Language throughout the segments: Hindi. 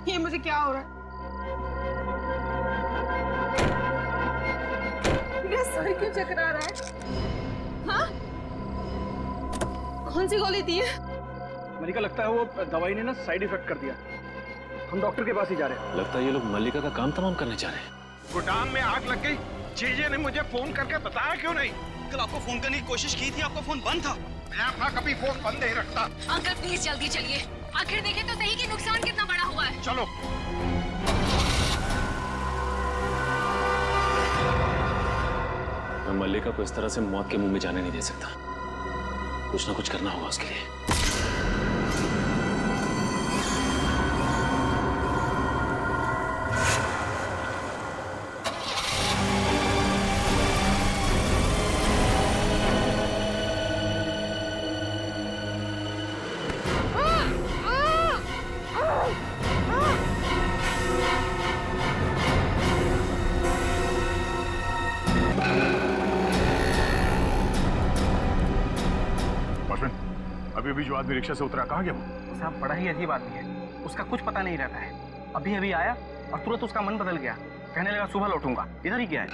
ये मुझे क्या हो रहा है? मेरा सर क्यों चकरा रहा है? हाँ? कौन सी गोली दी है? मलिका, लगता है वो दवाई ने ना साइड इफेक्ट कर दिया। हम डॉक्टर के पास ही जा रहे हैं। लगता है ये लोग मल्लिका का काम तमाम करने जा रहे हैं। गोदाम में आग लग गई। जीजे ने मुझे फोन करके बताया क्यों नहीं? अंकल आपको फोन करने की कोशिश की थी, आपका फोन बंद था। मैं अपना कभी फोन बंद नहीं रखता। अंकल प्लीज जल्दी चलिए, आखिर देखें तो सही कि नुकसान कितना बड़ा हुआ है। चलो। मैं मल्लिका को इस तरह से मौत के मुंह में जाने नहीं दे सकता। कुछ ना कुछ करना होगा उसके लिए। अभी अभी जो आदमी रिक्शा से उतरा, कहाँ गया वो? साहब, बड़ा ही अजीब आदमी है। उसका कुछ पता नहीं रहता है। अभी अभी आया और तुरंत उसका मन बदल गया। कहने लगा सुबह लौटूंगा। इधर ही क्या है?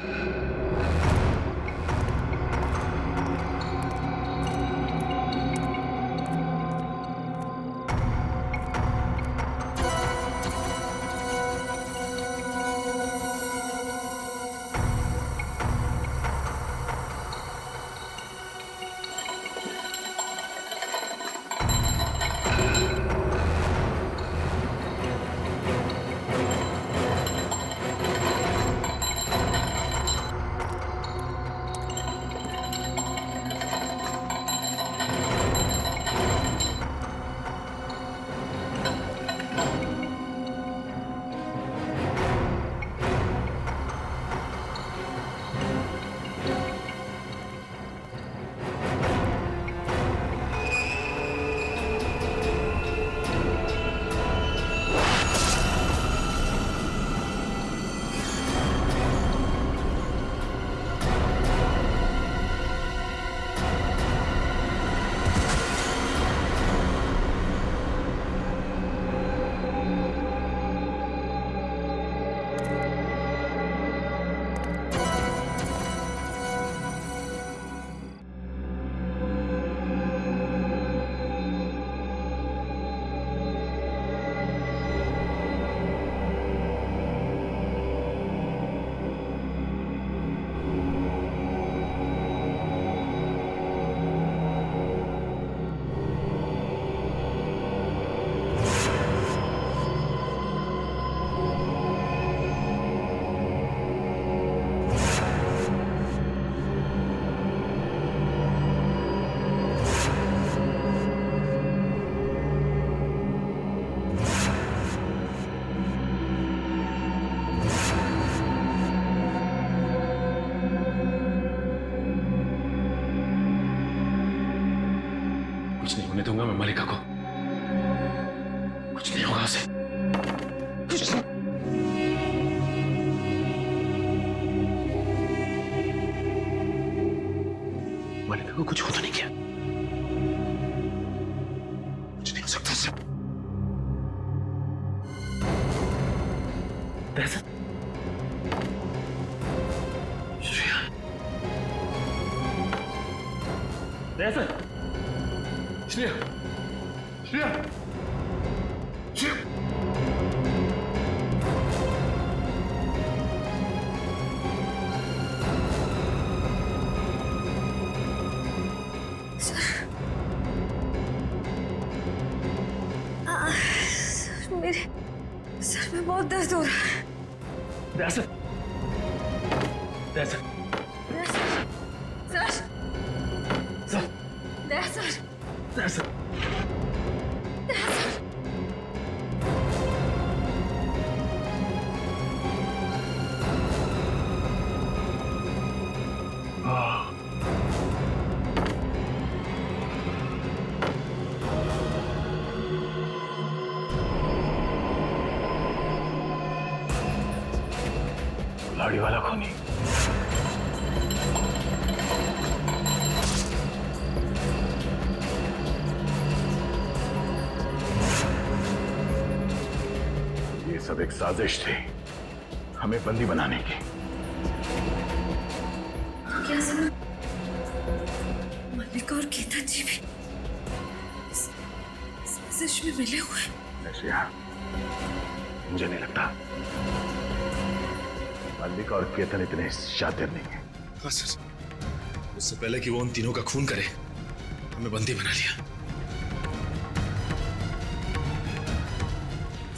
कुछ नहीं होने दूंगा मैं मल्लिका को। कुछ नहीं होगा उसे। कुछ नहीं। मल्लिका को कुछ हो तो नहीं किया। कुछ नहीं हो सकता उससे। दहशत। श्रेया। दहशत। श्रेया, श्रेया, श्रेया। मेरे सर में बहुत दर्द हो रहा है। दहशत। दहशत। Sir, sir. दहशत, दहशत। दहशत। लाड़ी वाला खूनी। ये सब एक साजिश थी हमें बंदी बनाने की। क्या सर? मल्लिका और केतन जी भी इस साजिश में मिले हुए हैं? नशिया, मुझे नहीं लगता मल्लिका और केतन इतने शातिर नहीं है। हाँ सर, उससे पहले कि वो उन तीनों का खून करे हमें बंदी बना लिया।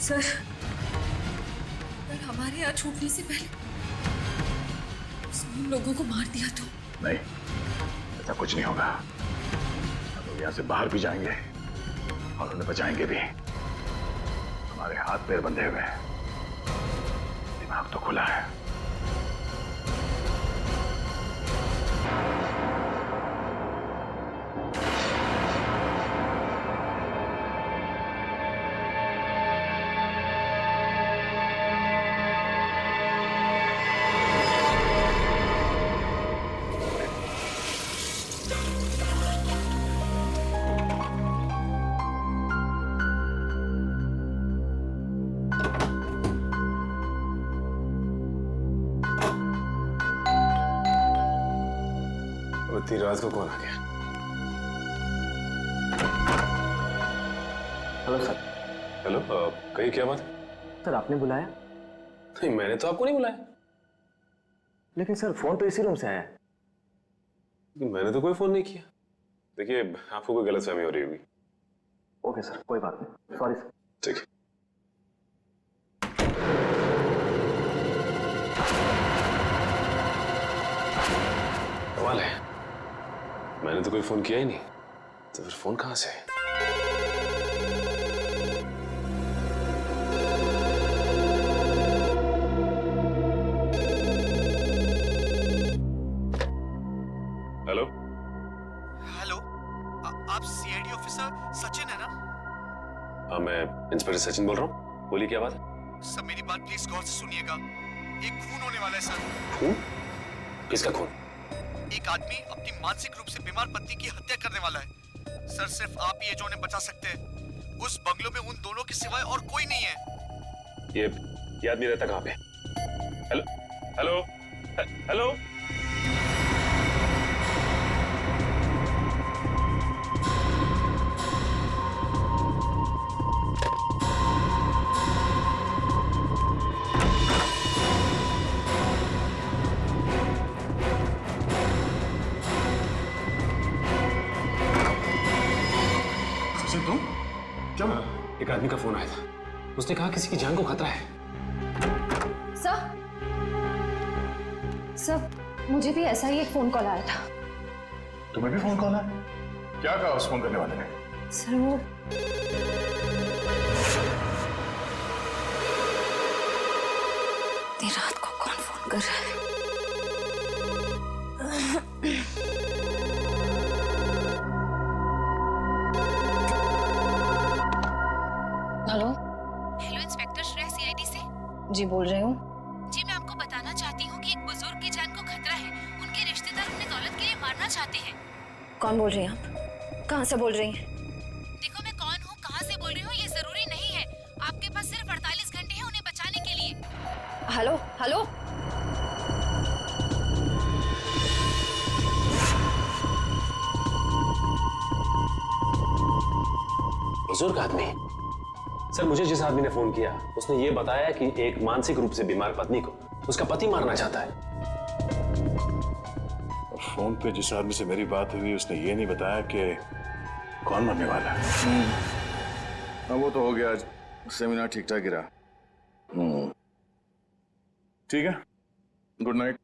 सर, अगर हमारे यहाँ छूटने से पहले उन लोगों को मार दिया तो? नहीं, ऐसा कुछ नहीं होगा। हम लोग यहाँ से बाहर भी जाएंगे और उन्हें बचाएंगे भी। हमारे हाथ पैर बंधे हुए हैं, दिमाग तो खुला है। इतनी रात को कौन आ गया? Hello sir. हेलो, कहिए क्या बात? सर आपने बुलाया? नहीं, मैंने तो आपको नहीं बुलाया। लेकिन सर फोन तो इसी रूम से आया है। मैंने तो कोई फोन नहीं किया। देखिए, आपको कोई गलतफहमी हो रही होगी। ओके सर, कोई बात नहीं, सॉरी सर। ठीक है। कमाल है, मैंने तो कोई फोन किया ही नहीं, तो फिर फोन कहां से? हेलो हेलो, आप सीआईडी ऑफिसर सचिन है ना? हाँ, मैं इंस्पेक्टर सचिन बोल रहा हूँ। बोलिए क्या बात है? सर मेरी बात प्लीज गौर से सुनिएगा। एक खून होने वाला है सर। खून? किसका खून? एक आदमी अपनी मानसिक रूप से बीमार पत्नी की हत्या करने वाला है सर। सिर्फ आप ही है जो उन्हें बचा सकते हैं। उस बंगलों में उन दोनों के सिवाय और कोई नहीं है। ये आदमी रहता कहाँ पे? Hello hello hello. क्या? एक आदमी का फोन आया था, उसने कहा किसी की जान को खतरा है। सर, मुझे भी ऐसा ही एक फोन कॉल आया था। तुम्हें भी फोन कॉल आया? क्या कहा उस फोन करने वाले ने? सर वो इतनी रात को कौन फोन कर रहा है? Hello. Hello, inspector Shreya CID से। जी बोल रही हूँ। जी, मैं आपको बताना चाहती हूँ कि एक बुजुर्ग की जान को खतरा है। उनके रिश्तेदार उन्हें दौलत के लिए मारना चाहते हैं। कौन बोल रही हैं आप? कहाँ से बोल रही हैं? देखो, मैं कौन हूँ, कहाँ से बोल रही हूँ, ये जरूरी नहीं है। आपके पास सिर्फ 48 घंटे हैं उन्हें बचाने के लिए। Hello hello. बुजुर्ग आदमी? सर, मुझे जिस आदमी ने फोन किया उसने ये बताया कि एक मानसिक रूप से बीमार पत्नी को उसका पति मारना चाहता है। फोन पे जिस आदमी से मेरी बात हुई उसने ये नहीं बताया कि कौन मरने वाला है। अब वो तो हो गया, सेमिनार ठीक ठाक गिरा। ठीक है, गुड नाइट।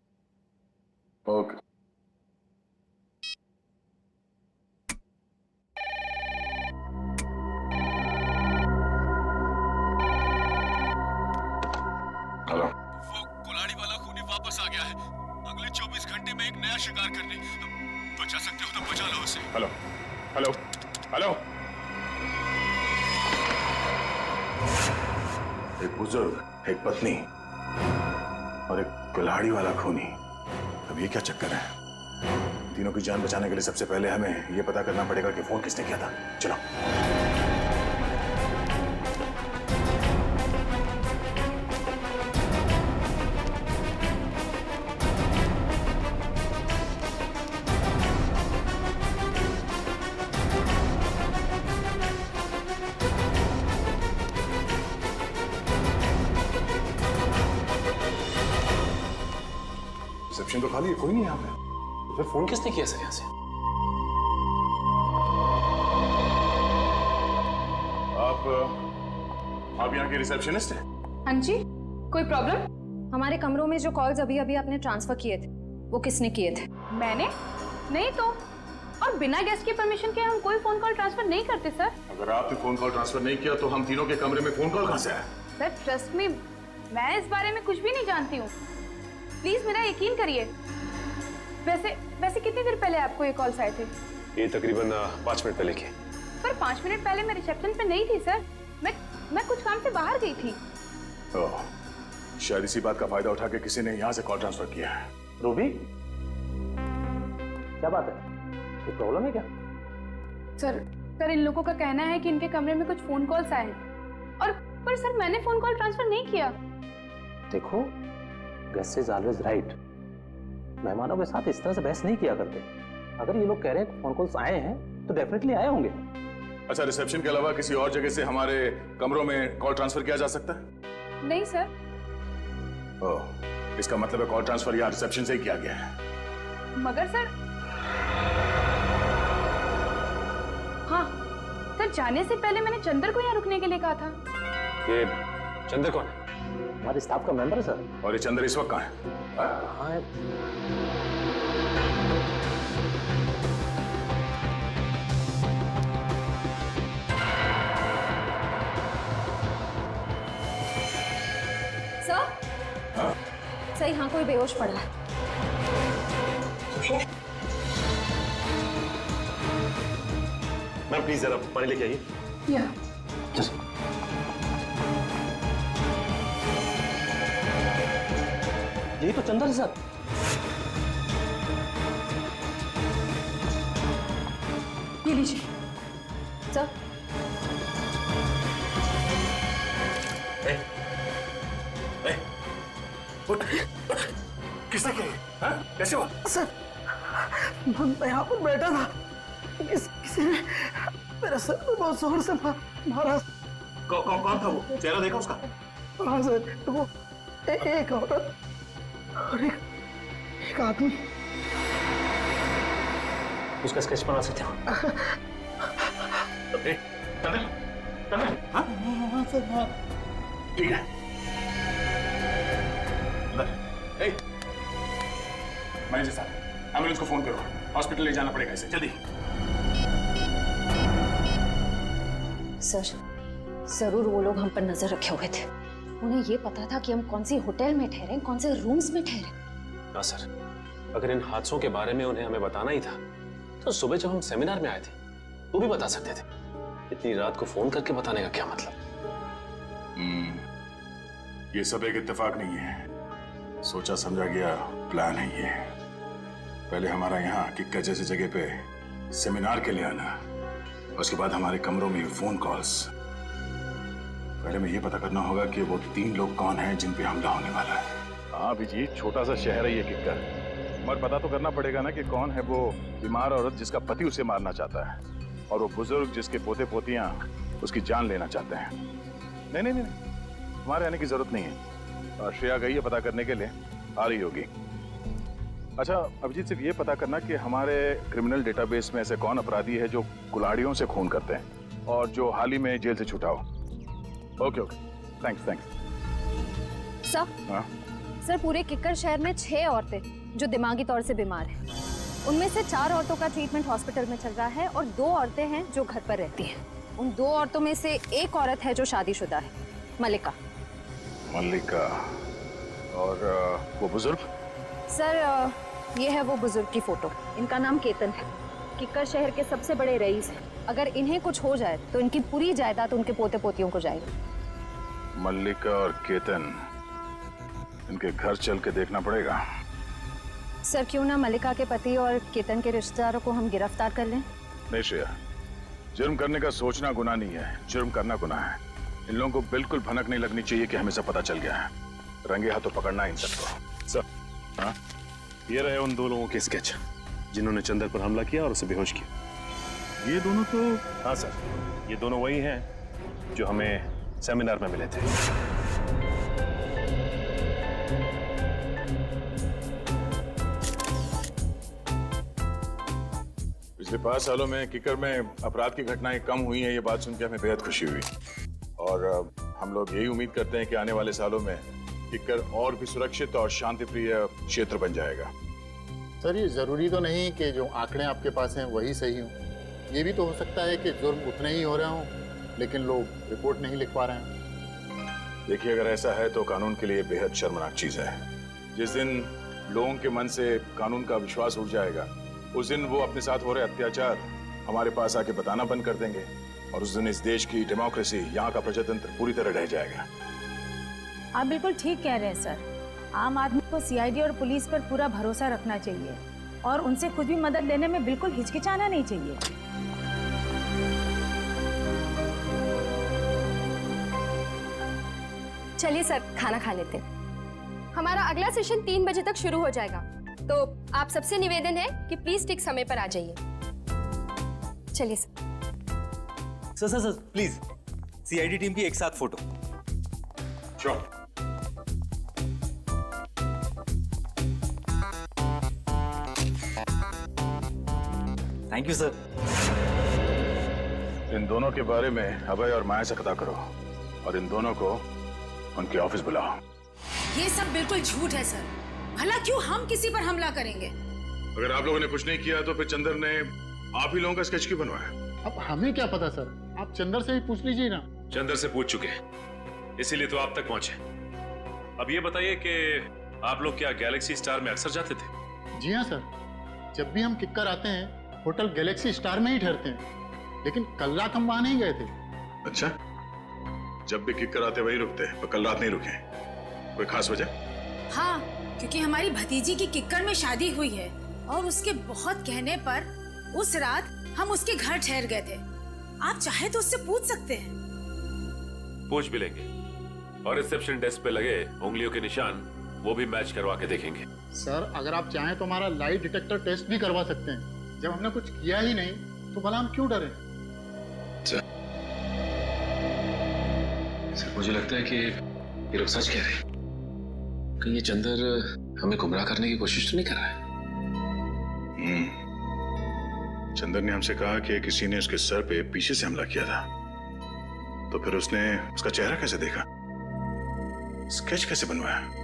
ओके। हेलो। वो कुल्हाड़ी वाला खूनी वापस आ गया है। अगले 24 घंटे में एक नया शिकार करने। बचा सकते हो तो बचा लो उसे। Hello hello hello. एक बुजुर्ग, एक पत्नी और एक कुल्हाड़ी वाला खूनी। अब ये क्या चक्कर है? तीनों की जान बचाने के लिए सबसे पहले हमें ये पता करना पड़ेगा कि फोन किसने किया था। चलो। रिसेप्शन तो खाली है, कोई नहीं यहाँ पे। तो फिर फोन किसने किया सर यहाँ से? आप यहाँ के रिसेप्शनिस्ट हैं? हाँ जी, कोई प्रॉब्लम? हमारे कमरों में जो कॉल्स अभी अभी आपने ट्रांसफर किए थे वो किसने किए थे? मैंने? नहीं तो। और बिना गेस्ट की परमिशन के हम कोई फोन कॉल ट्रांसफर नहीं करते सर। अगर आपने फोन कॉल ट्रांसफर नहीं किया तो हम तीनों के कमरे में फोन कॉल कहाँ से आया? सर ट्रस्ट मी, मैं इस बारे में कुछ भी नहीं जानती हूँ, प्लीज मेरा यकीन करिए। वैसे कितनी देर पहले आपको ये कॉल्स आए थे? ये तकरीबन 5 मिनट पहले की। पर 5 मिनट पहले मैं रिसेप्शन पे नहीं थी सर, मैं कुछ काम से बाहर गई थी। ओह, शायद इसी बात का फायदा उठा के किसी ने यहाँ से कॉल ट्रांसफर किया है। रूबी, क्या बात है? कोई प्रॉब्लम है क्या? सर इन लोगों का कहना है कि इनके कमरे में कुछ फोन कॉल्स आए हैं और पर सर मैंने फोन कॉल ट्रांसफर नहीं किया। देखो, गेस्ट इज ऑलवेज राइट। मेहमानों के साथ इस तरह से बहस नहीं किया करते। अगर ये लोग कह रहे हैं कि फोन कॉल्स आए हैं तो डेफिनेटली आए होंगे। अच्छा, रिसेप्शन के अलावा किसी और जगह से हमारे कमरों में कॉल ट्रांसफर किया जा सकता है? नहीं सर। ओह, इसका मतलब है कॉल ट्रांसफर यहाँ रिसेप्शन से ही किया गया है। मगर सर, हाँ सर, जाने से पहले मैंने चंदर को यहाँ रुकने के लिए कहा था। ये चंदर कौन है? हमारे स्टाफ का मेंबर है सर। और ये चंदर इस वक्त कहाँ है? कहाँ है? सर? सही, हाँ कोई बेहोश पड़ा है। मैम प्लीज जरा पानी लेके आइए। या यही तो चंदर है सर। ये लीजिए सर। किसने किया? कैसे हुआ? सर, मैं यहाँ पर बैठा था, किसी ने मेरे सर में बहुत जोर से मारा। कौन था वो? चेहरा देखा उसका? हाँ सर, वो एक औरत और एक आदमी। उसका स्केच बना सकते हो? हाँ सर, हाँ। ठीक है। मैनेजर साहब, एम्बुलेंस को फोन करो, हॉस्पिटल ले जाना पड़ेगा इसे, जल्दी। सर, जरूर वो लोग हम पर नजर रखे हुए थे। उन्हें ये पता था कि हम कौन सी होटल में ठहरे, कौन से रूम्स में ठहरे। हाँ सर, अगर इन हादसों के बारे में उन्हें हमें बताना ही था तो सुबह जब हम सेमिनार में आए थे वो भी बता सकते थे। इतनी रात को फोन करके बताने का क्या मतलब? ये सब एक इत्तेफाक नहीं है, सोचा समझा गया प्लान है ये। पहले हमारा यहाँ किक्कर जैसी जगह पे सेमिनार के लिए आना, उसके बाद हमारे कमरों में फोन कॉल्स। पहले में ये पता करना होगा कि वो 3 लोग कौन हैं जिन पे हमला होने वाला है। हाँ अभिजीत, छोटा सा शहर है ये किक्कर, मगर पता तो करना पड़ेगा ना कि कौन है वो बीमार औरत जिसका पति उसे मारना चाहता है और वो बुजुर्ग जिसके पोते पोतियां उसकी जान लेना चाहते हैं। नहीं, हमारे आने की जरूरत नहीं है। श्रेया गई है पता करने के लिए, आ रही होगी। अच्छा अभिजीत, सिर्फ ये पता करना कि हमारे क्रिमिनल डेटाबेस में ऐसे कौन अपराधी है जो कुल्हाड़ियों से खून करते हैं और जो हाल ही में जेल से छूटा हो। Okay, thanks. सर, हाँ? सर पूरे किक्कर शहर में 6 औरतें जो दिमागी तौर से बीमार हैं। उनमें से 4 औरतों का ट्रीटमेंट हॉस्पिटल में चल रहा है और 2 औरतें हैं जो घर पर रहती हैं। उन 2 औरतों में से एक औरत है जो शादीशुदा है, मल्लिका। और वो बुजुर्ग? सर, ये है वो बुजुर्ग की फोटो। इनका नाम केतन है, किक्कर शहर के सबसे बड़े रईस हैं। अगर इन्हें कुछ हो जाए तो इनकी पूरी जायदाद उनके पोते पोतियों को जाएगी। मल्लिका और केतन, इनके घर चल के देखना पड़ेगा। सर, क्यों ना मल्लिका के पति और केतन के रिश्तेदारों को हम गिरफ्तार कर लें? नहीं श्रेया, जुर्म करने का सोचना गुनाह नहीं है, जुर्म करना गुनाह है। इन लोगों को बिल्कुल भनक नहीं लगनी चाहिए कि हमें सब पता चल गया है। रंगे हाथों पकड़ना इन सबको। सर, हाँ? ये रहे उन 2 लोगों के स्केच जिन्होंने चंदर पर हमला किया और उसे बेहोश किया। ये दोनों तो? हाँ सर, ये दोनों वही हैं जो हमें सेमिनार में मिले थे। पिछले 5 सालों में किकर में अपराध की घटनाएं कम हुई हैं, ये बात सुन के हमें बेहद खुशी हुई। और हम लोग यही उम्मीद करते हैं कि आने वाले सालों में किकर और भी सुरक्षित और शांतिप्रिय क्षेत्र बन जाएगा। सर, ये जरूरी तो नहीं कि जो आंकड़े आपके पास हैं वही सही हों। ये भी तो हो सकता है कि जुर्म उतने ही हो रहे हों, लेकिन लोग रिपोर्ट नहीं लिख पा रहे हैं। देखिए, अगर ऐसा है तो कानून के लिए बेहद शर्मनाक चीज है। जिस दिन लोगों के मन से कानून का विश्वास उठ जाएगा, उस दिन वो अपने साथ हो रहे अत्याचार हमारे पास आके बताना बंद कर देंगे, और उस दिन इस देश की डेमोक्रेसी, यहाँ का प्रजातंत्र पूरी तरह रह जाएगा। आप बिल्कुल ठीक कह रहे हैं सर। आम आदमी को सीआईडी और पुलिस पर पूरा भरोसा रखना चाहिए और उनसे खुद भी मदद लेने में बिल्कुल हिचकिचाना नहीं चाहिए। चलिए सर, खाना खा लेते हैं। हमारा अगला सेशन 3 बजे तक शुरू हो जाएगा, तो आप सबसे निवेदन है कि प्लीज ठीक समय पर आ जाइए। चलिए sir. Sir please, CID team की एक साथ फोटो। श्योर। Thank you sir. इन दोनों के बारे में अभय और माया से पता करो, और इन दोनों को उनके ऑफिस बुलाओ। ये सब बिल्कुल झूठ है सर। भला क्यों हम किसी पर हमला करेंगे? अगर आप लोगों ने कुछ नहीं किया तो फिर चंदर ने आप ही लोगों का स्केच क्यों बनवाया? अब हमें क्या पता सर, आप चंदर से ही पूछ लीजिए ना। चंदर से पूछ चुके हैं, इसीलिए तो आप तक पहुंचे। अब ये बताइए कि आप लोग क्या गैलेक्सी स्टार में अक्सर जाते थे? जी हाँ सर, जब भी हम किक्कर आते हैं होटल गैलेक्सी स्टार में ही ठहरते हैं, लेकिन कल रात हम वहां नहीं गए थे। अच्छा, जब भी किक्कर आते वही रुकते, पर कल रात नहीं रुके। कोई खास वजह? हाँ, क्योंकि हमारी भतीजी की किक्कर में शादी हुई है और उसके बहुत कहने पर उस रात हम उसके घर ठहर गए थे। आप चाहे तो उससे पूछ सकते हैं। पूछ भी लेंगे, और रिसेप्शन डेस्क पे लगे उंगलियों के निशान वो भी मैच करवा के देखेंगे। सर, अगर आप चाहें तो हमारा लाई डिटेक्टर टेस्ट भी करवा सकते हैं। जब हमने कुछ किया ही नहीं तो भला हम क्यों डरे? सर, मुझे लगता है कि ये लोग सच कह रहे हैं। कहीं ये चंदर हमें गुमराह करने की कोशिश तो नहीं कर रहा है? चंदर ने हमसे कहा कि किसी ने उसके सर पे पीछे से हमला किया था, तो फिर उसने उसका चेहरा कैसे देखा, स्केच कैसे बनवाया?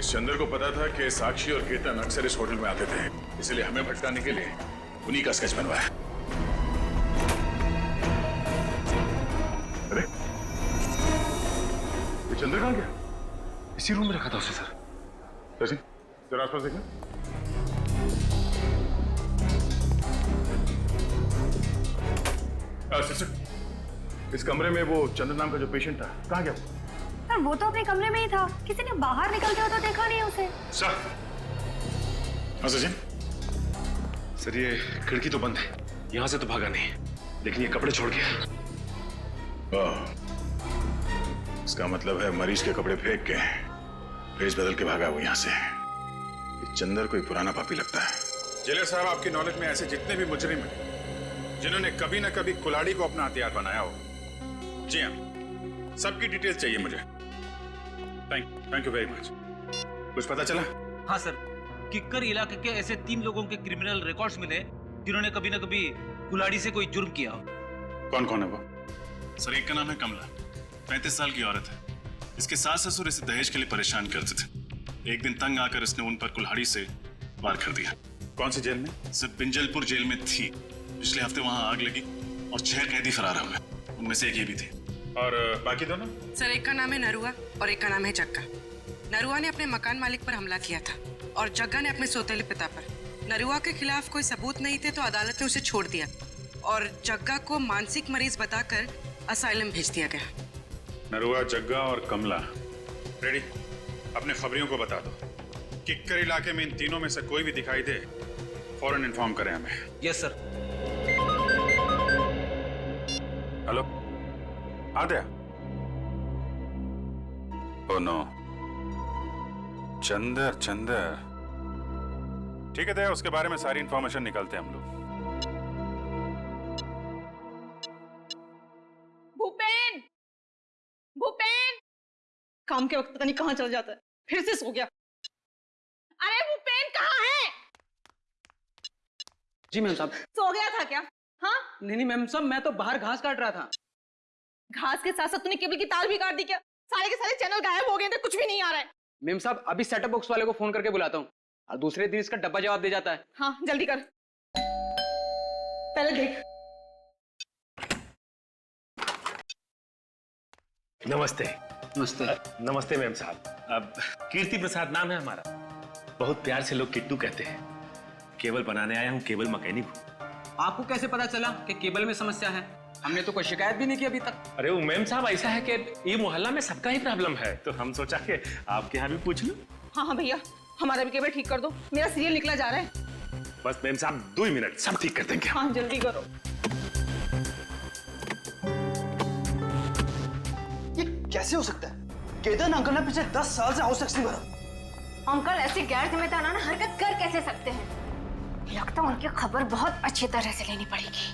चंदर को पता था कि साक्षी और केतन अक्सर इस होटल में आते थे, इसलिए हमें भटकाने के लिए उन्हीं का स्केच बनवाया। अरे, ये चंदर कहाँ गया? इसी रूम में रखा था उसे सर। सचिन, जरा आसपास देखना। सिस्टर, इस कमरे में वो चंदर नाम का जो पेशेंट था, कहाँ गया? सर, वो तो अपने कमरे में ही था। किसी ने बाहर निकलते हो तो देखा नहीं उसे। सर, हाँ सचिन। सर, ये खिड़की तो बंद है, यहाँ से तो भागा नहीं, लेकिन ये कपड़े छोड़ गया। इसका मतलब है मरीज के कपड़े फेंक के भेष बदल के भागा वो यहाँ से। ये चंदर कोई पुराना पापी लगता है। जेलर साहब, आपकी नॉलेज में ऐसे जितने भी मुजरिम हैं जिन्होंने कभी ना कभी कुल्हाड़ी को अपना हथियार बनाया हो, जी हाँ, सबकी डिटेल्स चाहिए मुझे। Thank you very much. कुछ पता चला? हाँ सर, किक्कर इलाके के ऐसे 3 लोगों के क्रिमिनल रिकॉर्ड्स मिले जिन्होंने कभी न कभी कुल्हाड़ी से कोई जुर्म किया हो। कौन कौन है वो? सर, एक का नाम है कमला, 35 साल की औरत है। इसके सास ससुर इसे दहेज के लिए परेशान करते थे। एक दिन तंग आकर इसने उन पर कुल्हाड़ी से वार कर दिया। कौन सी जेल में? सिर्फ बिंजलपुर जेल में थी। पिछले हफ्ते वहां आग लगी और 6 कैदी फरार हुए, उनमें से एक ये भी थी। और बाकी दोनों? सर, एक का नाम है नरुआ और एक का नाम है जग्गा। नरुआ ने अपने मकान मालिक पर हमला किया था और जग्गा ने अपने सौतेले पिता पर। नरुआ के खिलाफ कोई सबूत नहीं थे तो अदालत ने उसे छोड़ दिया और जग्गा को मानसिक मरीज बताकर असाइलम भेज दिया गया। नरुआ, जग्गा और कमला रेडी? अपने खबरियों को बता दो, किक्कर इलाके में इन तीनों में से कोई भी दिखाई दे फौरन इन्फॉर्म करें हमें। Yes sir. Hello Adya? Oh no, Chandar. ठीक है दया, उसके बारे में सारी इंफॉर्मेशन निकालते हैं हम लोग। भूपेन काम के वक्त पता नहीं कहाँ चल जाता है, फिर से सो गया। अरे भूपेन कहाँ है? जी मैम साहब। सो गया था क्या? हाँ? नहीं मैम साहब, मैं तो बाहर घास काट रहा था। घास के साथ साथ तूने केबल की तार भी काट दी क्या? सारे के सारे चैनल गायब हो गए थे, कुछ भी नहीं आ रहा है। मैम साहब, अभी सेटअप बॉक्स वाले को फोन करके बुलाता हूँ और दूसरे दिन इसका डब्बा जवाब दे जाता है। हाँ जल्दी कर, पहले देख। नमस्ते। नमस्ते। नमस्ते मैम साहब। अब कीर्ति प्रसाद नाम है हमारा। बहुत प्यार से लोग किट्टू कहते हैं। केबल बनाने आया हूँ, केबल मैकेनिक हूँ। आपको कैसे पता चला कि केबल में समस्या है? हमने तो कोई शिकायत भी नहीं की अभी तक। अरे वो मैम साहब, ऐसा है कि ये मोहल्ला में सबका ही प्रॉब्लम है, तो हम सोचा कि आपके यहाँ भी पूछ लूं। हाँ भैया, हमारा भी केबल ठीक कर दो, मेरा सीरियल निकला जा रहा है। बस मैम साहब 2 मिनट, सब ठीक कर देंगे। हाँ जल्दी करो। ये कैसे हो सकता है? केतन अंकल ने पिछले 10 साल से हाउस टैक्स नहीं भरा। अंकल ऐसी गैर जिम्मेदाराना हरकत कर कैसे सकते हैं? लगता है उनकी खबर बहुत अच्छी तरह से लेनी पड़ेगी।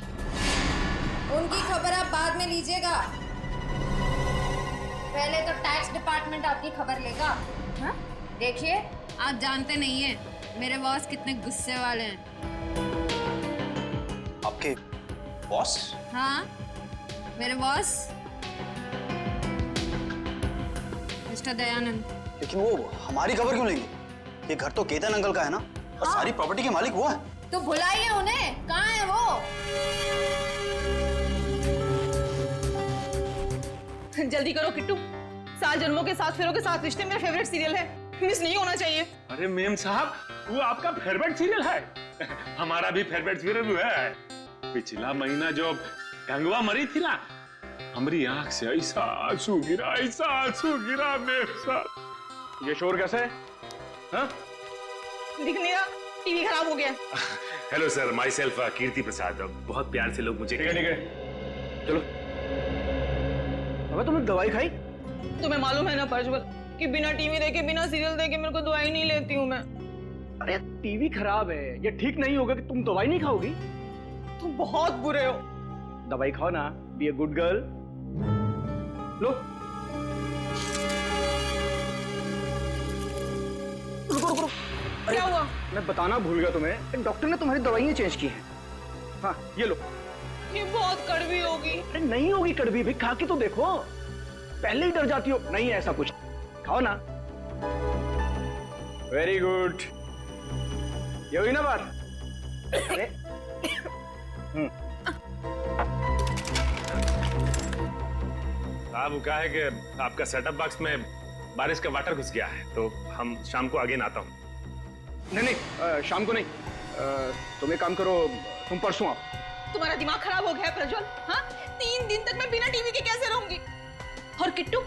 उनकी खबर आप बाद में लीजिएगा, पहले तो टैक्स डिपार्टमेंट आपकी खबर लेगा। हाँ? देखिए, आप जानते नहीं हैं मेरे बॉस कितने गुस्से वाले हैं। आपके बॉस? हाँ, मेरे बॉस मिस्टर दयानंद। लेकिन वो हमारी खबर क्यों लेंगे? ये घर तो केतन अंकल का है ना, और सारी प्रॉपर्टी के मालिक वो है। तो बुलाइए उन्हें, कहाँ है वो? जल्दी करो किट्टू, 7 जन्मों के 7 फेरों के 7 रिश्ते मेरा फेवरेट सीरियल है, मिस नहीं होना चाहिए। अरे मैम साहब, वो आपका फेवरेट सीरियल है? हमारा भी फेवरेट सीरियल है। पिछला महीना जो गंगवा मरी थी ना, हमारी आंख से ऐसा आंसू गिरा मैम साहब। ये शोर कैसे है? हाँ? दिख नहीं रहा, टीवी खराब हो गया। हेलो सर, माई सेल्फ कीर्ति प्रसाद। बहुत प्यार से लोग मुझे। ठीक है, चलो। अबे तुमने दवाई खाई? तुम्हें मालूम है ना प्रज्वल कि बिना टीवी देखे, बिना सीरियल देखे मेरे को दवाई नहीं लेती हूँ मैं। अरे टीवी खराब है, ये ठीक नहीं होगा कि तुम दवाई नहीं खाओगी। तुम बहुत बुरे हो। दवाई खाओ ना, बी ए गुड गर्ल। लो। रुको। क्या हुआ? मैं बताना भूल गया तुम्हें, डॉक्टर ने तुम्हारी दवाइयाँ चेंज की हैं। हाँ, ये लो। ये बहुत कड़वी होगी। अरे नहीं होगी कड़वी भी, खा के तो देखो। पहले ही डर जाती हो। नहीं है ऐसा कुछ, खाओ ना। वेरी गुड, ये हुई ना बात। अरे साहब, क्या है कि आपका सेटअप बॉक्स में बारिश का वाटर घुस गया है, तो हम शाम को आगे आता हूँ। नहीं, शाम को नहीं। तुम एक काम करो, तुम परसों आओ। तुम्हारा दिमाग खराब हो गया है प्रज्वल। हाँ, 3 दिन तक मैं बिना टीवी के कैसे रहूंगी? और किट्टू,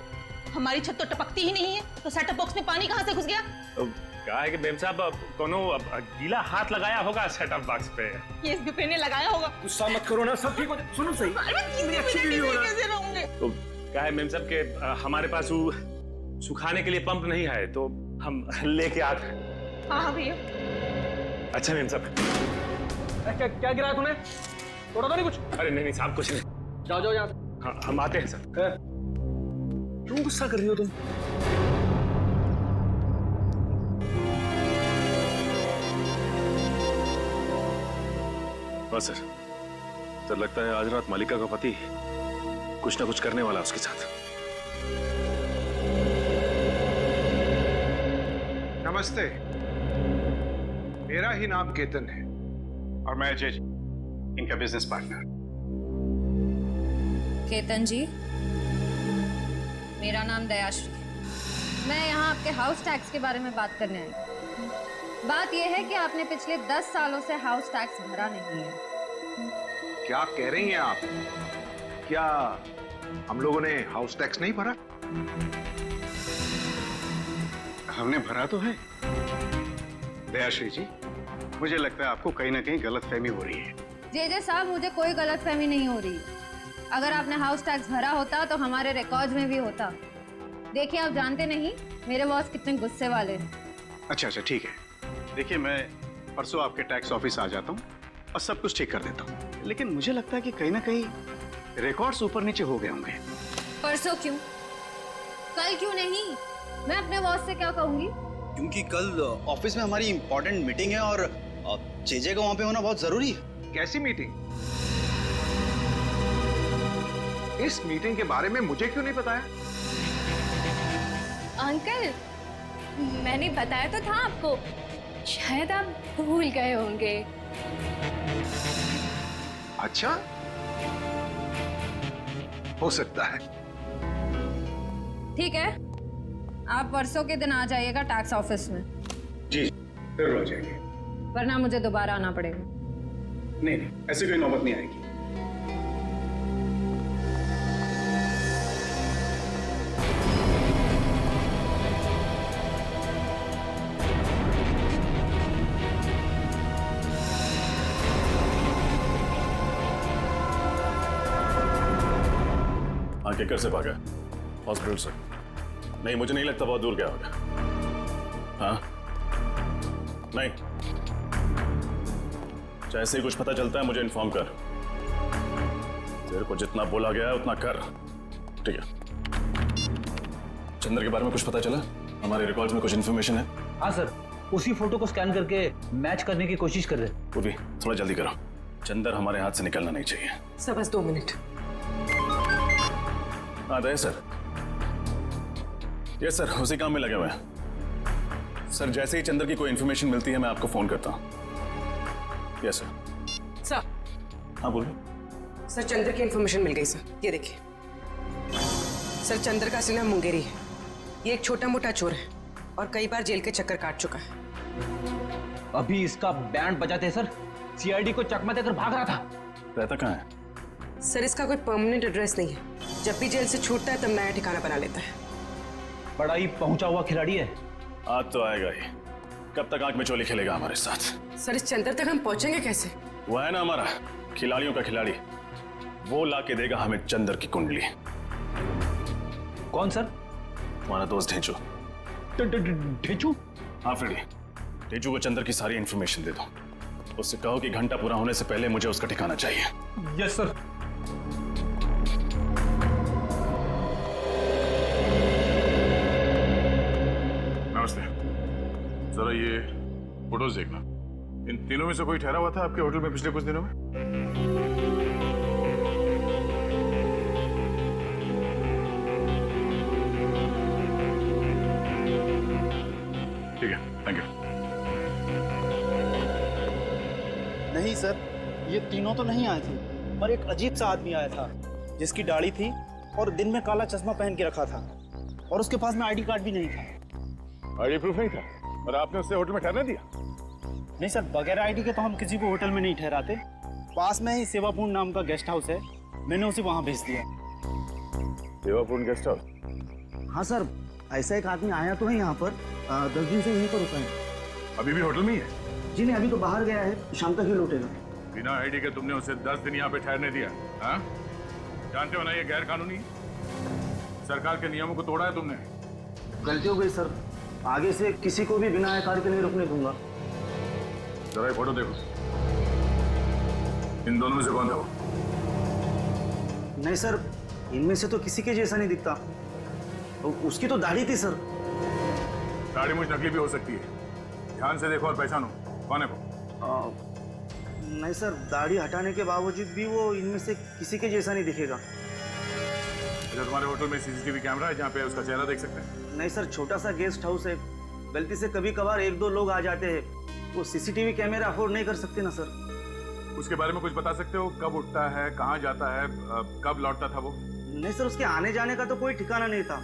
हमारी छत तो टपकती ही नहीं है, तो सेटअप बॉक्स में पानी कहाँ से घुस गया? तो क्या है कि मैम साहब, कोनो गीला हाथ लगाया होगा सेटअप बॉक्स पे। ये SBP ने लगाया होगा। गुस्सा मत करो ना, सब ठीक हो जाए। सुनो सही, कैसे रहूंगे? तो क्या है मैम साहब के हमारे पास वो सुखाने के लिए पंप नहीं है, तो हम लेके आते हैं। हाँ भैया। अच्छा मैम साहब। क्या गिराया तूने? तोड़ा तो नहीं कुछ? अरे नहीं साहब, कुछ नहीं। जाओ यहाँ से। हाँ, हम आते हैं सर। क्यों गुस्सा कर रही हो तुम? बस सर, तो लगता है आज रात मालिका का पति कुछ ना कुछ करने वाला उसके साथ। नमस्ते। मेरा ही नाम केतन है और मैं अजय, इनका बिजनेस पार्टनर। केतन जी, मेरा नाम दयाश्री है। मैं यहाँ आपके हाउस टैक्स के बारे में बात करने आई हूँ। बात यह है कि आपने पिछले 10 सालों से हाउस टैक्स भरा नहीं है। क्या कह रही हैं आप? क्या हम लोगों ने हाउस टैक्स नहीं भरा? हमने भरा तो है। दयाश्री जी, मुझे लगता है आपको कहीं ना कहीं गलतफहमी हो रही है। जे साहब, मुझे कोई गलतफहमी नहीं हो रही। अगर आपने हाउस टैक्स भरा होता तो हमारे रिकॉर्ड्स में भी होता। देखिए, आप जानते नहीं मेरे बॉस कितने गुस्से वाले हैं। अच्छा ठीक है। देखिए, मैं परसों आपके टैक्स ऑफिस आ जाता हूँ और सब कुछ ठीक कर देता हूँ। लेकिन मुझे लगता है कि कहीं ना कहीं रिकॉर्ड्स ऊपर नीचे हो गए होंगे। परसों क्यों? कल क्यों नहीं? मैं अपने बॉस से क्या कहूंगी? क्योंकि कल ऑफिस में हमारी इंपॉर्टेंट मीटिंग है और जेजे का वहां पे होना बहुत जरूरी है। कैसी मीटिंग? इस मीटिंग के बारे में मुझे क्यों नहीं बताया? अंकल, मैंने बताया तो था आपको, शायद आप भूल गए होंगे। अच्छा, हो सकता है। ठीक है, आप परसों के दिन आ जाइएगा टैक्स ऑफिस में। जी जरूर आ जाएंगे। वरना मुझे दोबारा आना पड़ेगा। नहीं, ऐसी कोई नौबत नहीं आएगी। केकर से भागा? हॉस्पिटल से? नहीं, मुझे नहीं लगता, बहुत दूर गया होगा। हाँ? नहीं, जैसे ही कुछ पता चलता है मुझे इन्फॉर्म कर। तेरे को जितना बोला गया है उतना कर, ठीक है? चंद्र के बारे में कुछ पता चला? हमारे रिकॉर्ड्स में कुछ इन्फॉर्मेशन है? हाँ सर, उसी फोटो को स्कैन करके मैच करने की कोशिश कर रहे हैं। पूर्वी, थोड़ा जल्दी करो। चंद्र हमारे हाथ से निकलना नहीं चाहिए। सर बस 2 मिनट। हाँ दया सर। यस सर, उसी काम में लगे हुए हैं। सर, जैसे ही चंद्र की कोई इन्फॉर्मेशन मिलती है मैं आपको फोन करता हूँ। Yes sir. सर। हाँ बोलिए। सर, चंद्र की इन्फॉर्मेशन मिल गई सर। ये देखिए सर, चंद्र का असली नाम मुंगेरी है। ये एक छोटा मोटा चोर है और कई बार जेल के चक्कर काट चुका है। अभी इसका बैंड बजाते सर, सीआईडी को चकमा देकर भाग रहा था। रहता कहाँ है? सर, इसका कोई परमानेंट एड्रेस नहीं है। जब भी जेल से छूटता है तब नया ठिकाना बना लेता है। बड़ा ही पहुंचा हुआ खिलाड़ी है। आज तो आएगा ही। कब तक आंख में चोली खेलेगा हमारे साथ? सर, इस चंद्र तक हम पहुंचेंगे कैसे? वो है ना हमारा खिलाड़ियों का खिलाड़ी, वो ला के देगा हमें चंद्र की कुंडली। कौन सर? हमारा दोस्त ढेंचू। ढेंचू? हाँ फ्रेडी, ढेंचू को चंद्र की सारी इंफॉर्मेशन दे दो। उससे कहो कि घंटा पूरा होने से पहले मुझे उसका ठिकाना चाहिए। Yes sir. नमस्ते। जरा ये फोटोज देखना। इन तीनों में से कोई ठहरा हुआ था आपके होटल में पिछले कुछ दिनों में? ठीक है, थैंक यू। नहीं सर, ये तीनों तो नहीं आए थे, पर एक अजीब सा आदमी आया था जिसकी दाढ़ी थी और दिन में काला चश्मा पहन के रखा था और उसके पास में आईडी कार्ड भी नहीं था। आईडी प्रूफ नहीं था और आपने उससे होटल में ठहरने दिया? नहीं सर, बगैर आईडी के तो हम किसी को होटल में नहीं ठहराते। पास में ही सेवापूर्ण नाम का गेस्ट हाउस है, मैंने उसे वहां भेज दिया। सेवापूर्ण गेस्ट हाउस? हाँ सर, ऐसा एक आदमी आया तो है यहाँ पर, 10 दिन से यहीं पर रुका है। अभी भी होटल में ही है? जी नहीं, अभी तो बाहर गया है, शाम तक ही लौटेगा। बिना आईडी के तुमने उसे 10 दिन यहाँ पे ठहरने दिया? हाँ? जानते हो ना ये गैर कानूनी है। सरकार के नियमों को तोड़ा है तुमने। गलती हो गई सर, आगे से किसी को भी बिना आधार के नहीं रुकने दूंगा। जरा ये फोटो देखो। इन दोनों में से कौन था वो? नहीं सर, इनमें से तो किसी के जैसा नहीं दिखता। उसकी तो दाढ़ी थी सर। दाढ़ी मुझ नकली भी हो सकती है, ध्यान से देखो और पहचानो कौन है वो। नहीं सर, दाढ़ी हटाने के बावजूद भी वो इनमें से किसी के जैसा नहीं दिखेगा। अच्छा, तुम्हारे होटल में सीसीटीवी कैमरा है जहाँ पे उसका चेहरा देख सकते हैं? नहीं सर, छोटा सा गेस्ट हाउस है, गलती से कभी कभार एक दो लोग आ जाते हैं, वो सीसीटीवी कैमरा अफोर्ड नहीं कर सकते ना सर। उसके बारे में कुछ बता सकते हो? कब उठता है, कहाँ जाता है, कब लौटता था वो? नहीं सर, उसके आने जाने का तो कोई ठिकाना नहीं था।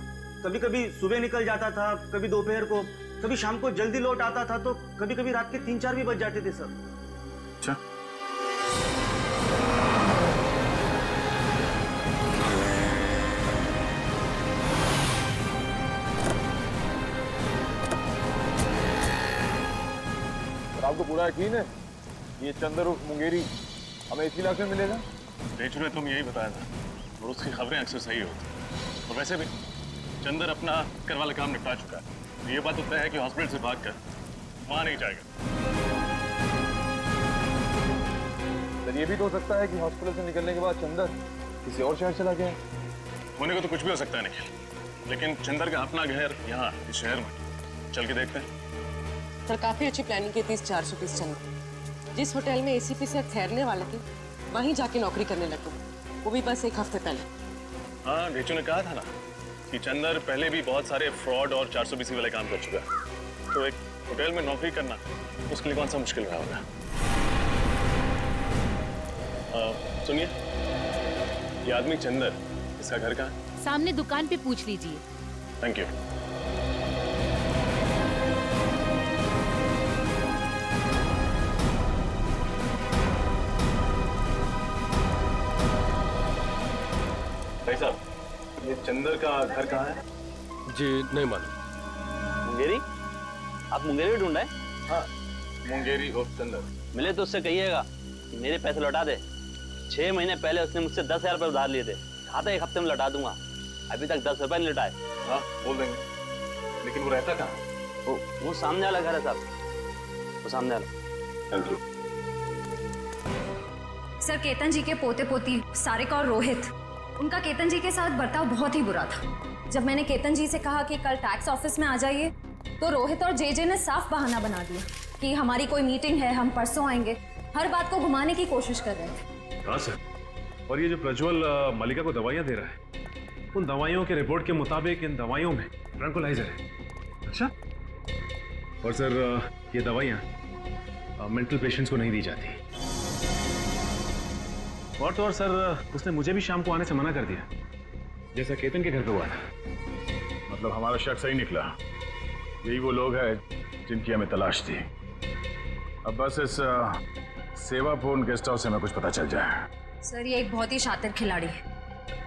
कभी कभी सुबह निकल जाता था, कभी दोपहर को, कभी शाम को जल्दी लौट आता था, तो कभी कभी रात के 3-4 भी बज जाते थे सर। अच्छा, आपको पूरा यकीन है ये चंदर उर्फ मुंगेरी हमें इसी इलाके में मिलेगा? बेचू ने तुम यही बताया था और उसकी खबरें अक्सर सही होती। और वैसे भी चंदर अपना कर वाला काम निपटा चुका है, तो ये बात तो तय है कि हॉस्पिटल से भागकर वहां नहीं जाएगा। सर ये भी तो हो सकता है कि हॉस्पिटल से निकलने के बाद चंदर किसी और शहर चला गया। होने को तो कुछ भी हो सकता है निखिल, लेकिन चंदर का अपना घर यहाँ इस शहर में, चल के देखते हैं। सर काफी अच्छी प्लानिंग की थी इस 400 पीस चंदर। जिस होटल में एसीपी से ठहरने वाले थे वहीं जाके नौकरी करने लगे, वो भी बस 1 हफ्ते पहले। हाँ, भेचू ने कहा था ना कि चंदर पहले भी बहुत सारे फ्रॉड और 420 वाले काम कर चुका है, तो एक होटल में नौकरी करना उसके लिए कौन सा मुश्किल रहा होगा। सुनिए, ये आदमी चंदर, इसका घर कहाँ है? सामने दुकान पे पूछ लीजिए। Thank you. भाई साहब, ये चंदर का घर कहाँ है? जी नहीं मालूम। मुंगेरी? आप मुंगेरी ढूंढ रहे? हाँ, मुंगेरी और चंदर। मिले तो उससे कहिएगा कि मेरे पैसे लौटा दे। 6 महीने पहले उसने मुझसे 10,000 रुपये उधार लिए थे, कहा था 1 हफ्ते में लौटा दूंगा, अभी तक 10 रुपये नहीं लौटाए। हाँ बोल देंगे, लेकिन वो रहता कहाँ? वो सामने वाला घर है साहब, वो सामने वाला। Thank you. सर, केतन जी के पोते पोती सारिका और रोहित, उनका केतन जी के साथ बर्ताव बहुत ही बुरा था। जब मैंने केतन जी से कहा कि कल टैक्स ऑफिस में आ जाइए, तो रोहित और जेजे ने साफ बहाना बना दिया कि हमारी कोई मीटिंग है, हम परसों आएंगे। हर बात को घुमाने की कोशिश कर रहे थे। हाँ सर, और ये जो प्रज्वल मलिका को दवाइयाँ दे रहा है, उन दवाइयों के रिपोर्ट के मुताबिक इन दवाइयों में ट्रैंकुलाइजर है। अच्छा, और सर ये दवाइयाँ मेंटल पेशेंट्स को नहीं दी जाती। और तो और सर, उसने मुझे भी शाम को आने से मना कर दिया, जैसा केतन के घर पे हुआ था। मतलब हमारा शक सही निकला, यही वो लोग हैं जिनकी हमें तलाश थी। अब बस इस सेवापूर्ण गेस्ट हाउस से हमें कुछ पता चल जाए। सर, ये एक बहुत ही शातिर खिलाड़ी है,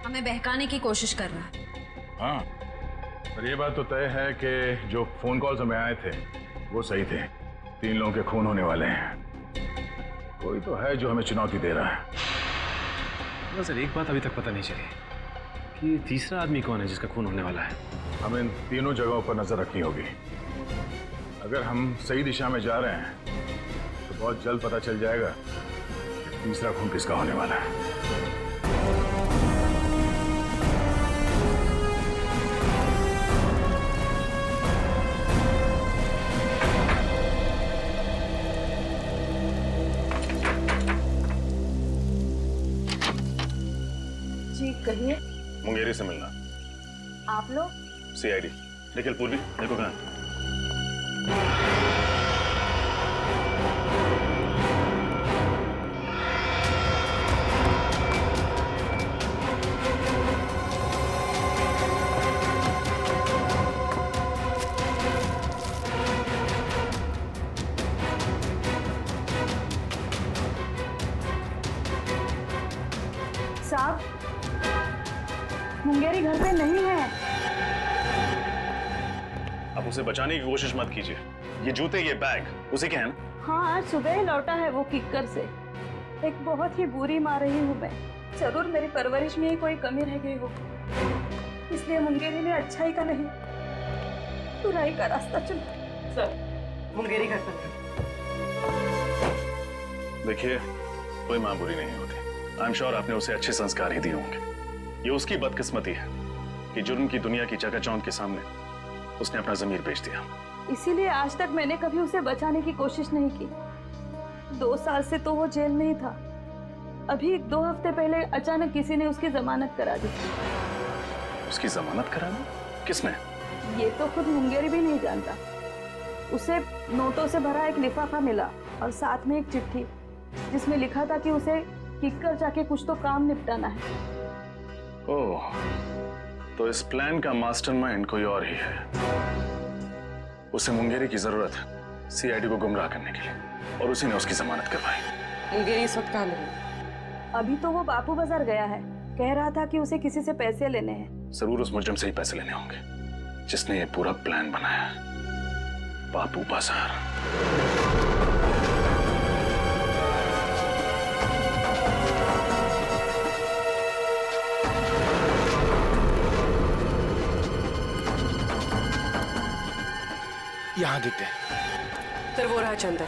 हमें बहकाने की कोशिश कर रहा है। हाँ, पर ये बात तो तय है कि जो फोन कॉल्स हमें आए थे वो सही थे। 3 लोगों के खून होने वाले हैं, कोई तो है जो हमें चुनौती दे रहा है। सर, एक बात अभी तक पता नहीं चली कि तीसरा आदमी कौन है जिसका खून होने वाला है। हमें इन तीनों जगहों पर नजर रखनी होगी। अगर हम सही दिशा में जा रहे हैं तो बहुत जल्द पता चल जाएगा कि तीसरा खून किसका होने वाला है। जी कहिए। मुंगेरी से मिलना। आप लोग? सीआईडी। निखिल, पूर्वी देखो कहाँ। साहब, मुंगेरी घर पे नहीं है। आप उसे बचाने की कोशिश मत कीजिए। ये जूते, ये बैग उसी के हैं ना? हाँ, आज सुबह ही लौटा है वो किक्कर से। एक बहुत ही बुरी माँ रही हूँ मैं, जरूर मेरी परवरिश में ही कोई कमी रह गई हो, इसलिए मुंगेरी ने अच्छाई का नहीं बुराई का रास्ता चुना। सर, मुंगेरी घर पर देखिए, कोई माँ बुरी नहीं होती। आई एम श्योर आपने उसे अच्छे संस्कार ही दिए होंगे। ये उसकी बदकिस्मती है कि जुर्म की दुनिया की चकाचौंध के सामने उसने अपना जमीर बेच दिया। इसीलिए आज तक मैंने कभी उसे बचाने की कोशिश नहीं की। 2 साल से तो वो जेल में ही था। अभी 2 हफ्ते पहले अचानक किसी ने उसकी जमानत करा दी। उसकी जमानत करा दी? किसने? ये तो खुद मुंगेरी भी नहीं जानता। उसे नोटों से भरा एक लिफाफा मिला और साथ में एक चिट्ठी जिसमें लिखा था कि उसे किक्कर जाके कुछ तो काम निपटाना है। ओह, तो इस प्लान का मास्टरमाइंड कोई और ही है। उसे मुंगेरी की जरूरत है सीआईडी को गुमराह करने के लिए, और उसी ने उसकी जमानत करवाई। मुंगेरी इस वक्त कहाँ मिली? अभी तो वो बापू बाजार गया है, कह रहा था कि उसे किसी से पैसे लेने हैं। जरूर उस मुजरिम से ही पैसे लेने होंगे जिसने ये पूरा प्लान बनाया। बापू बाजार। यहाँ दिखते हैं। फिर वो रहा चंदर।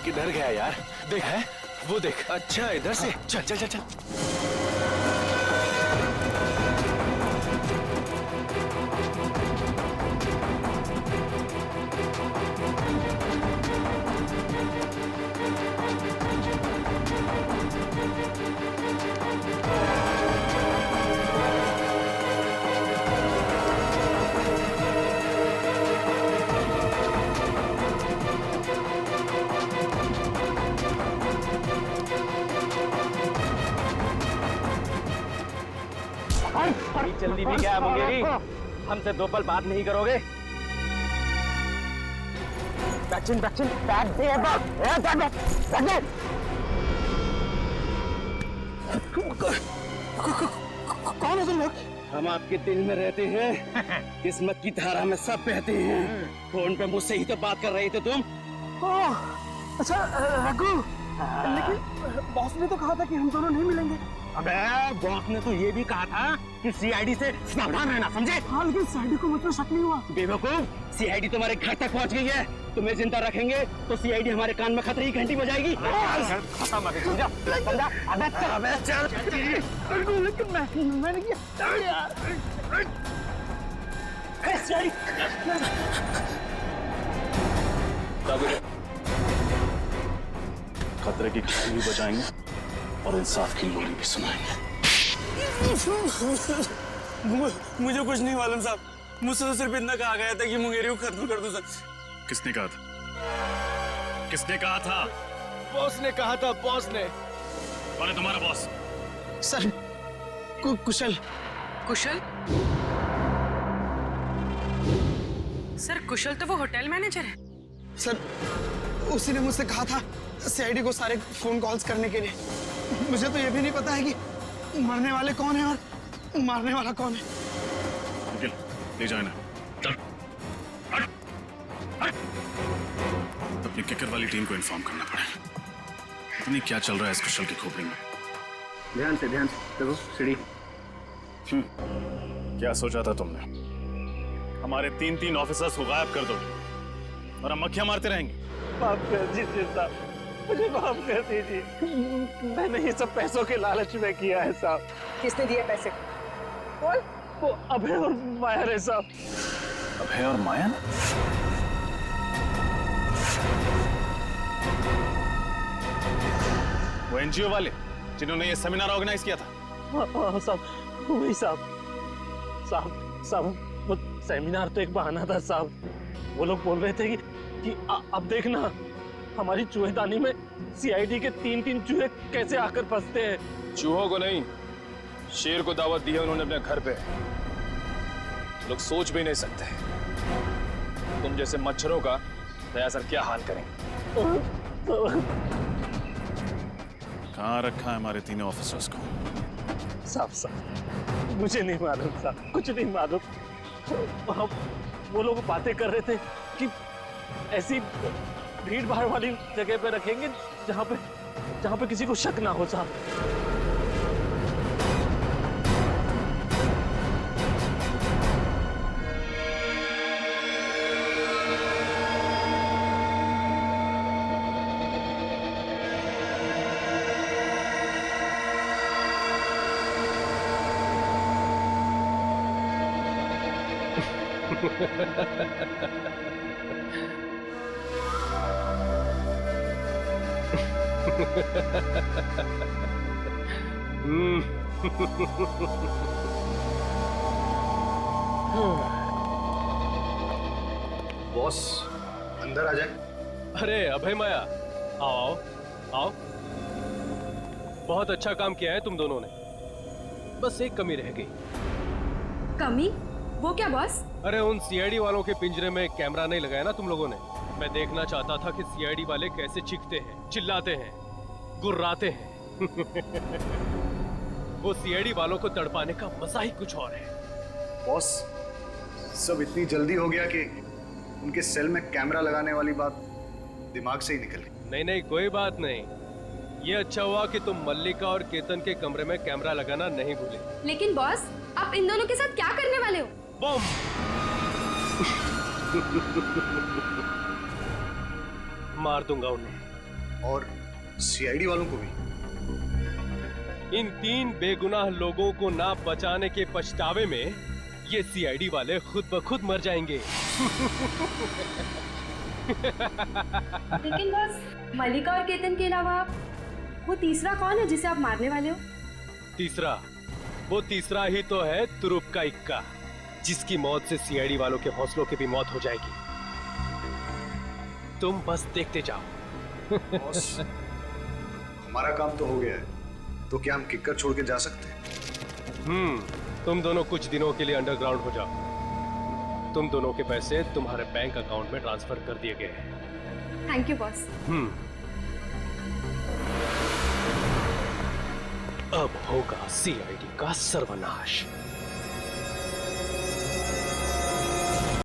किधर गया यार? देख है वो देख। अच्छा इधर से। चल चल चल चल। जल्दी भी क्या मुंगेरी, हमसे 2 पल बात नहीं करोगे? वैक्सीन वैक्सीन बैग दे कौन है तुम लोग? हम आपके दिल में रहते हैं, किस्मत की धारा में सब बहते हैं। फोन पे मुझसे ही तो बात कर रहे थे तुम। ओह, अच्छा रघु, लेकिन बॉस ने तो कहा था कि हम दोनों नहीं मिलेंगे। अबे बॉस ने तो ये भी कहा था कि सीआईडी से सावधान रहना, समझे? हाँ, लेकिन सीआईडी को मुझ पर शक नहीं हुआ। बेवकूफ, सीआईडी तुम्हारे घर तक पहुंच गई है। तुम्हें जिंदा रखेंगे तो सीआईडी हमारे कान में खतरे की घंटी बजाएगी। खत्म अभी, समझा? समझा? अबे चल। लेकिन मैंने किया यार। खतरे की घंटी भी बजाएंगे और इंसाफ की लोरी भी सुनाएंगे। मुझे कुछ नहीं मालूम साहब, मुझसे तो सिर्फ इतना कहा गया था कि मुंगेरी को खत्म कर दो सर। किसने कहा था? किसने कहा था? बॉस ने कहा था, बॉस ने। कौन है तुम्हारा बॉस? सर कुशल। कुशल? सर कुशल तो वो होटल मैनेजर है। सर उसी ने मुझसे कहा था सीआईडी को सारे फोन कॉल्स करने के लिए। मुझे तो ये भी नहीं पता है कि मरने वाले कौन है और मारने वाला कौन है। निखिल, ले जाए ना। चल। अपनी किकर वाली टीम को इन्फॉर्म करना पड़ेगा। पता नहीं क्या चल रहा है इस कुशल की खोपड़ी में। ध्यान से देखो सीढ़ी। क्या सोचा था तुमने? हमारे 3 ऑफिसर्स को गायब कर दोगे और हम मक्खियां मारते रहेंगे? माफ कर दीजिए साहब, मुझे माफ कर दीजिए। मैंने ये सब पैसों के लालच में किया है साहब। किसने दिए पैसे? वो अभय और माया है साहब। अभय और माया? वो एनजीओ वाले जिन्होंने ये सेमिनार ऑर्गेनाइज किया था? हाँ साहब, वही साहब, वो सेमिनार तो एक बहाना था साहब। वो लोग बोल रहे थे कि अब देखना हमारी चूहेदानी में सीआईडी के 3 चूहे कैसे आकर फंसते हैं। चूहों को नहीं, शेर को दावत दी है उन्होंने अपने घर पे। लोग सोच भी नहीं सकते तुम जैसे मच्छरों का दया सर क्या हाल करेंगे। कहाँ रखा है हमारे 3 ऑफिसर्स को? साहब मुझे नहीं मालूम साहब, कुछ नहीं मालूम। हम वो लोग बातें कर रहे थे कि ऐसी भीड़ भाड़ वाली जगह पे रखेंगे जहाँ पे किसी को शक ना हो साहब। बॉस अंदर आ जाए। अरे अभय माया, आओ आओ। बहुत अच्छा काम किया है तुम दोनों ने, बस एक कमी रह गई। कमी? वो क्या बॉस? अरे उन सीआईडी वालों के पिंजरे में कैमरा नहीं लगाया ना तुम लोगों ने। मैं देखना चाहता था कि सीआईडी वाले कैसे चीखते हैं, चिल्लाते हैं, गुर्राते हैं। वो सीआईडी वालों को तड़पाने का मजा ही कुछ और है। बॉस सब इतनी जल्दी हो गया कि उनके सेल में कैमरा लगाने वाली बात दिमाग से ही निकल गई। नहीं नहीं, कोई बात नहीं। ये अच्छा हुआ कि तुम मल्लिका और केतन के कमरे में कैमरा लगाना नहीं भूले। लेकिन बॉस, आप इन दोनों के साथ क्या करने वाले हो? बम! मार दूंगा उन्हें। और सीआईडी वालों को भी। इन 3 बेगुनाह लोगों को ना बचाने के पछतावे में ये सीआईडी वाले खुद ब खुद मर जाएंगे। लेकिन बॉस, मल्लिका और केतन के अलावा वो तीसरा कौन है जिसे आप मारने वाले हो? तीसरा? वो तीसरा ही तो है तुरुप का इक्का, जिसकी मौत से सीआईडी वालों के हौसलों की भी मौत हो जाएगी। तुम बस देखते जाओ। बॉस हमारा काम तो हो गया है, तो क्या हम किक्कर छोड़ के जा सकते हैं? तुम दोनों कुछ दिनों के लिए अंडरग्राउंड हो जाओ। तुम दोनों के पैसे तुम्हारे बैंक अकाउंट में ट्रांसफर कर दिए गए हैं। Thank you boss. अब होगा सीआईडी का सर्वनाश।